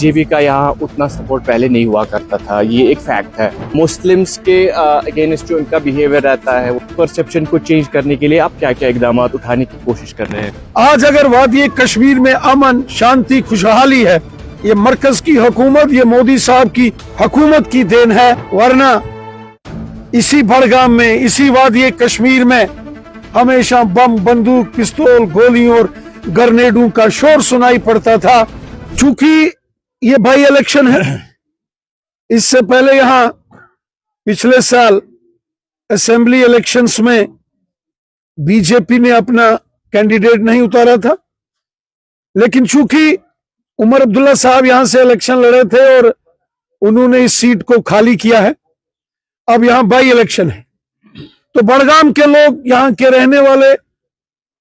BJP का यहाँ उतना सपोर्ट पहले नहीं हुआ करता था, ये एक फैक्ट है। मुस्लिम्स के अगेंस्ट जो उनका बिहेवियर रहता है, वो परसेप्शन को चेंज करने के लिए आप क्या क्या इकदाम उठाने की कोशिश कर रहे हैं? आज अगर वादी कश्मीर में अमन, शांति, खुशहाली है, ये मरकज की हुकूमत, ये मोदी साहब की हुकूमत की देन है। वरना इसी बड़गाम में, इसी वादी कश्मीर में हमेशा बम, बंदूक, पिस्तौल, गोलियों और ग्रेनेडों का शोर सुनाई पड़ता था। चूंकि ये बाई इलेक्शन है, इससे पहले यहाँ पिछले साल असेंबली इलेक्शंस में बीजेपी ने अपना कैंडिडेट नहीं उतारा था, लेकिन चूंकि उमर अब्दुल्ला साहब यहां से इलेक्शन लड़े थे और उन्होंने इस सीट को खाली किया है, अब यहां बाई इलेक्शन है, तो बड़गाम के लोग, यहां के रहने वाले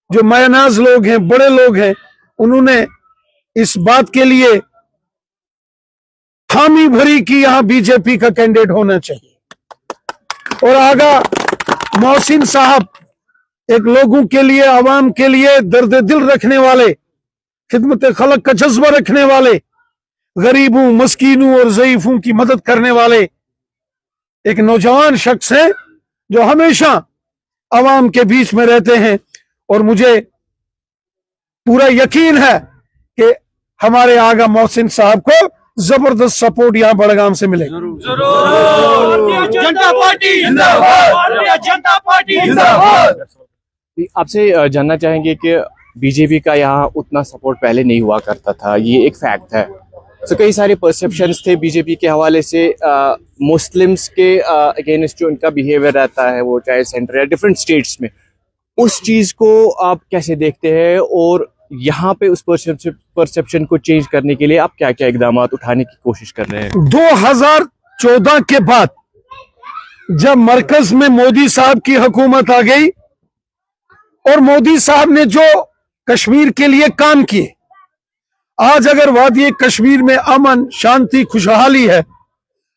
जो मायनाज लोग हैं, बड़े लोग हैं, उन्होंने इस बात के लिए हामी भरी कि यहां बीजेपी का कैंडिडेट होना चाहिए। और आगा मोहसिन साहब एक लोगों के लिए, आवाम के लिए दर्द दिल रखने वाले, खिदमत खलक का जज्बा रखने वाले, गरीबों, मस्कीनों और ज़ईफों की मदद करने वाले एक नौजवान शख्स हैं जो हमेशा आवाम के बीच में रहते हैं। और मुझे पूरा यकीन है कि हमारे आगा मोहसिन साहब को जबरदस्त सपोर्ट यहां बड़गाम से मिलेगा। जनता पार्टी जिंदाबाद, भारतीय जनता पार्टी जिंदाबाद। आपसे जानना चाहेंगे कि बीजेपी का यहाँ उतना सपोर्ट पहले नहीं हुआ करता था, ये एक फैक्ट है। तो कई सारे परसेप्शंस थे बीजेपी के हवाले से, मुस्लिम्स के अगेंस्ट जो उनका बिहेवियर रहता है, वो चाहे सेंटर या डिफरेंट स्टेट्स में, उस चीज को आप कैसे देखते हैं? और यहाँ पे उस परसेप्शन को चेंज करने के लिए आप क्या क्या इकदाम उठाने की कोशिश कर रहे हैं? 2014 के बाद जब मरकज में मोदी साहब की हुकूमत आ गई और मोदी साहब ने जो कश्मीर के लिए काम किए, आज अगर वादी कश्मीर में अमन, शांति, खुशहाली है,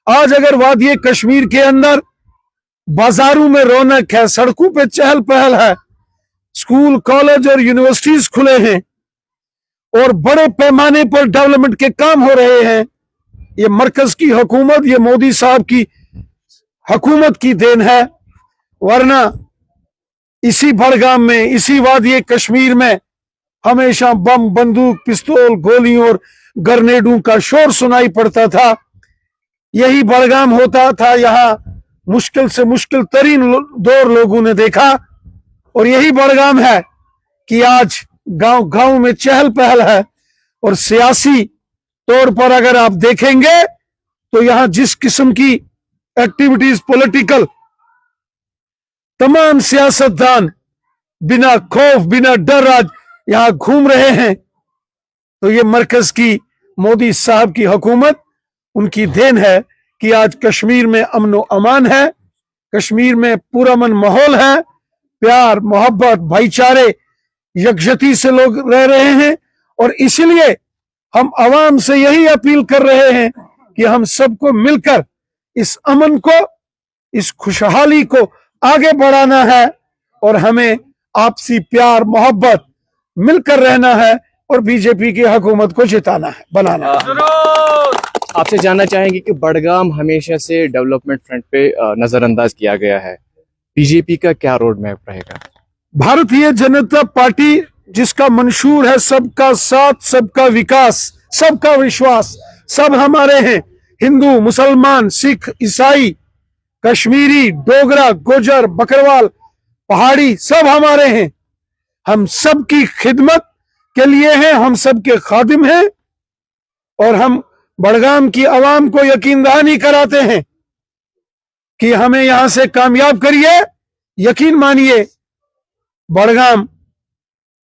आज अगर वादी कश्मीर के अंदर बाजारों में रौनक है, सड़कों पे चहल पहल है, स्कूल, कॉलेज और यूनिवर्सिटीज खुले हैं और बड़े पैमाने पर डेवलपमेंट के काम हो रहे हैं, ये मरकज की हुकूमत, ये मोदी साहब की हुकूमत की देन है। वरना इसी बड़गाम में, इसी वादी कश्मीर में हमेशा बम, बंदूक, पिस्तौल, गोलियों और ग्रेनेडों का शोर सुनाई पड़ता था। यही बड़गाम होता था, यहां मुश्किल से मुश्किल तरीन दौर लोगों ने देखा। और यही बड़गाम है कि आज गांव गांव में चहल पहल है। और सियासी तौर पर अगर आप देखेंगे तो यहां जिस किस्म की एक्टिविटीज, पॉलिटिकल, तमाम सियासतदान बिना खौफ, बिना डर आज यहां घूम रहे हैं, तो ये मरकज की, मोदी साहब की हुकूमत, उनकी देन है कि आज कश्मीर में अमन व अमान है, कश्मीर में पुरअमन माहौल है, प्यार, मोहब्बत, भाईचारे, यकजहती से लोग रह रहे हैं। और इसलिए हम आवाम से यही अपील कर रहे हैं कि हम सबको मिलकर इस अमन को, इस खुशहाली को आगे बढ़ाना है और हमें आपसी प्यार, मोहब्बत मिलकर रहना है और बीजेपी की हुकूमत को जिताना है, बनाना है। आपसे जानना चाहेंगे कि बड़गाम हमेशा से डेवलपमेंट फ्रंट पे नजरअंदाज किया गया है, बीजेपी का क्या रोड मैप रहेगा? भारतीय जनता पार्टी जिसका मंशूर है सबका साथ, सबका विकास, सबका विश्वास, सब हमारे हैं, हिंदू, मुसलमान, सिख, ईसाई, कश्मीरी, डोगरा, गुजर, बकरवाल, पहाड़ी, सब हमारे हैं। हम सबकी खिदमत के लिए हैं, हम सबके खादिम हैं और हम बड़गाम की आवाम को यकीन दहानी कराते हैं कि हमें यहां से कामयाब करिए। यकीन मानिए, बड़गाम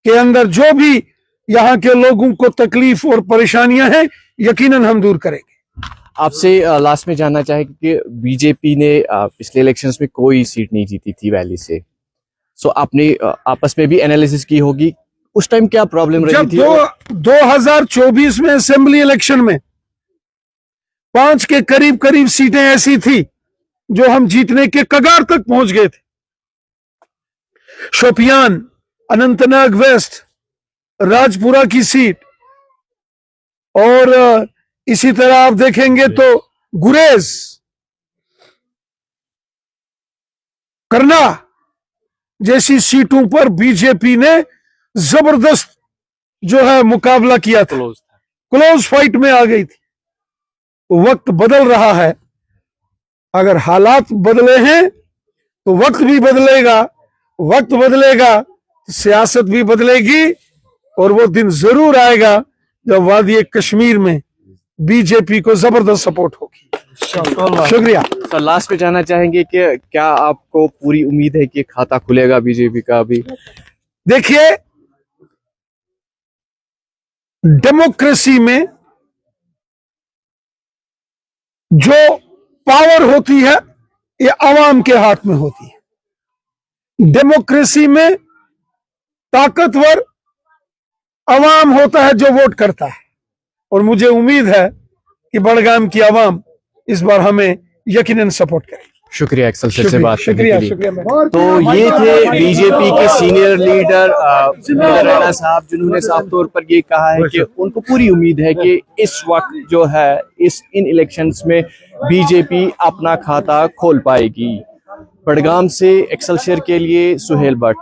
के अंदर जो भी यहां के लोगों को तकलीफ और परेशानियां हैं, यकीनन हम दूर करेंगे। आपसे लास्ट में जानना चाहेंगे कि बीजेपी ने पिछले इलेक्शंस में कोई सीट नहीं जीती थी वैली से, सो आपने आपस में भी एनालिसिस की होगी, उस टाइम क्या प्रॉब्लम रही थी? 2024 में असेंबली इलेक्शन में 5 के करीब करीब सीटें ऐसी थी जो हम जीतने के कगार तक पहुंच गए थे। शोपियान, अनंतनाग वेस्ट, राजपुरा की सीट और इसी तरह आप देखेंगे तो गुरेज, करना जैसी सीटों पर बीजेपी ने जबरदस्त जो है मुकाबला किया था, क्लोज फाइट में आ गई थी। वक्त बदल रहा है, अगर हालात बदले हैं तो वक्त भी बदलेगा, वक्त बदलेगा तो सियासत भी बदलेगी, और वो दिन जरूर आएगा जब वादी कश्मीर में बीजेपी को जबरदस्त सपोर्ट होगी। शुक्रिया सर, लास्ट पे जानना चाहेंगे कि क्या आपको पूरी उम्मीद है कि खाता खुलेगा बीजेपी का अभी? देखिए, डेमोक्रेसी में जो पावर होती है ये आवाम के हाथ में होती है। डेमोक्रेसी में ताकतवर आवाम होता है जो वोट करता है, और मुझे उम्मीद है कि बड़गाम की आवाम इस बार हमें यकीनन सपोर्ट करेगी। शुक्रिया एक्सेलसियर से बात करने शुक्रिया के लिए। शुक्रिया। तो ये थे बीजेपी के सीनियर लीडर राणा साहब, जिन्होंने साफ तौर पर ये कहा है कि उनको पूरी उम्मीद है कि इस वक्त जो है इन इलेक्शंस में बीजेपी अपना खाता खोल पाएगी। बड़गाम से एक्सेलसियर के लिए सुहेल भट्ट।